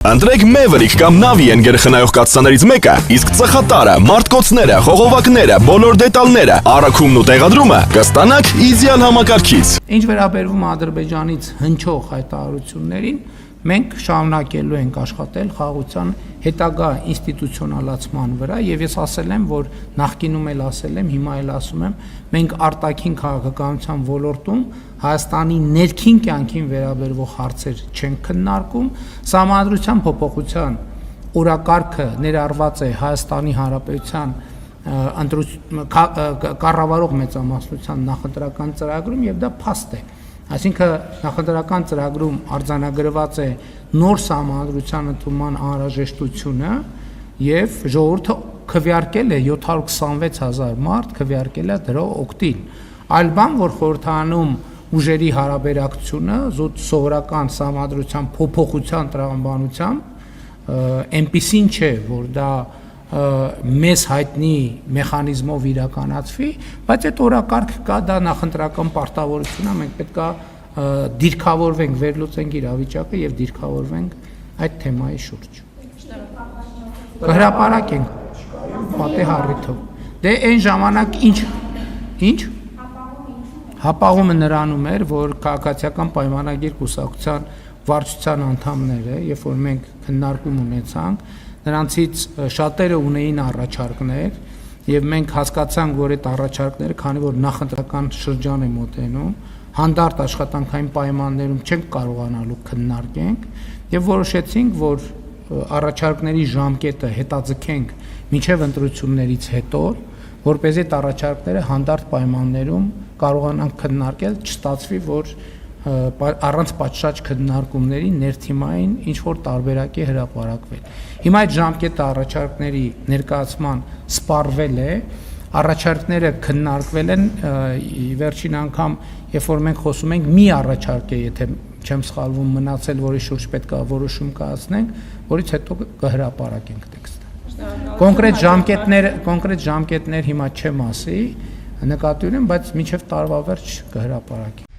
Ընտրեք Maverick կամ Navien գերխնայող կաթսաներից մեկը, իսկ ծխատարը, մարտկոցները, խողովակները, բոլոր դետալները, առաքումն ու տեղադրումը կստանաք իդեալ համակարգից։ Ինչ վերաբերվում Ադրբեջանից հնչող հայտարարություններին, մենք շարունակելու ենք աշխատել խաղաղության հետագա ինստիտուցիոնալացման վրա եւ ես ասել եմ, որ նախկինում էլ ասել եմ, հիմա էլ ասում եմ, մենք արտաքին քաղաքականության ոլորտում Հայաստանի ներքին կյանքին վերաբերող հարցեր չենք քննարկում, Սահմանադրության փոփոխության օրակարգը ներառված է Հայաստանի Հանրապետության կառավարող մեծամասնության նախընտրական ծրագրում եւ դա փաստ է։ Այսինքն նախընտրական ծրագրում արձանագրված է նոր սահմանադրության ընդունման անհրաժեշտությունը եւ ժողովուրդը քվեարկել է 726,000 մարդ քվեարկել է դրա օգտին։ Այլ բան, որ խորհրդանում ուժերի հարաբերակցությունը զուտ սովորական սահմանադրության փոփոխության տրամաբանությամբ այնպիսին չէ, որ դա մեզ հայտնի մեխանիզմով իրականացվի, բայց այդ օրակարգ կա, դա նախընտրական պարտավորություն է, մենք պետք է դիրքավորվենք, վերլուծենք իրավիճակը եւ դիրքավորվենք այդ թեմայի շուրջ։ Կհրապարակենք պատե հառիթով։ Դե այն ժամանակ ինչ հապաղումը նրանում էր, որ քաղաքացիական պայմանագիր կուսակցության վարչության անդամները, երբ որ մենք քննարկում ունեցանք, նրանցից շատերը ունեին առաջարկներ եւ մենք հասկացանք, որ այդ առաջարկները, քանի որ նախընտրական շրջան է մոտենում, հանդարտ աշխատանքային պայմաններում չենք կարողանալու քննարկենք եւ որոշեցինք, որ առաջարկների ժամկետը հետաձգենք մինչեւ ընտրություններից հետո, որպեսզի այդ առաջարկները հանդարտ պայմաններում կարողանանք քննարկել, չստացվի, որ առանց պատշաճ քննարկումների ներթիմային ինչ որ տարբերակի հրապարակվել։ Հիմա այդ ժամկետը առաջարկների ներկայացման սպառվել է, առաջարկները քննարկվել են, վերջին անգամ, երբ որ մենք խոսում ենք, մի առաջարկ է, եթե չեմ սխալվում, մնացել, որի շուրջ պետք է որոշում կայացնենք, որից հետո կհրապարակենք տեքստը։ Կոնկրետ ժամկետներ հիմա չեմ ասի, նկատի ունեմ, բայց մինչև տարվա վերջ կհրապարակենք։